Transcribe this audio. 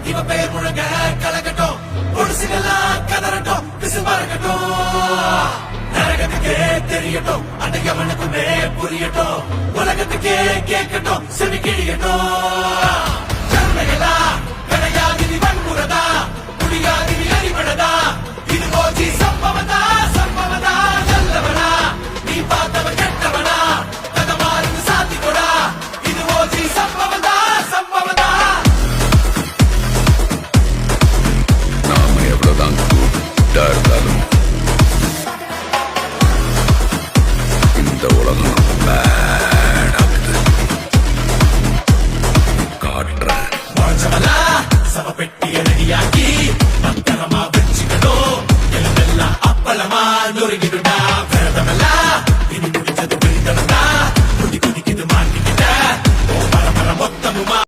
இவ பெயர் முழங்க கலகட்டும், பொடுசுகள்லாம் கதறட்டும், பிசு பறக்கட்டும். நரகத்துக்கே தெரியட்டும், அந்த எவனுக்குமே புரியட்டும், உலகத்துக்கே கேட்கட்டும், செவி கிழியட்டும்.